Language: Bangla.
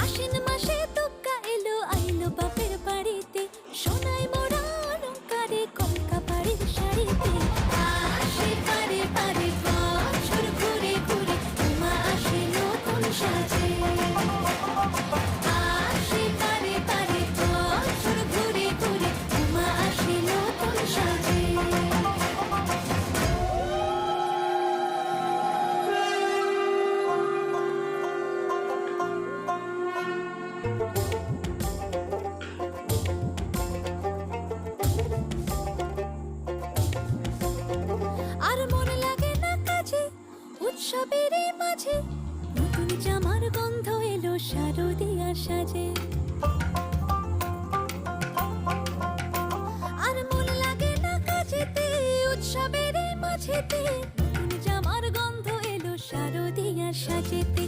আশ্বিন মাসে তুক্কা এলো আইলো বাপের বাড়িতে, সোনায় মোড়া অলংকারে কলকা বাড়ির শাড়িতে। আসে পারে পারে বছর ঘুরে ঘুরে, উমা আসে নতুন সাজে। আসে পারে পারে বছর ঘুরে ঘুরে, উমা আসে নতুন সাজে। আর মন লাগে না কাজে উৎসবের এই মাঝে, নতুন জামার গন্ধ এলো শারদিয়ার সাজে। আর মন লাগে না কাজেতে উৎসবের এই মাঝেতে, নতুন জামার গন্ধ এলো শারদিয়ার সাজেতে।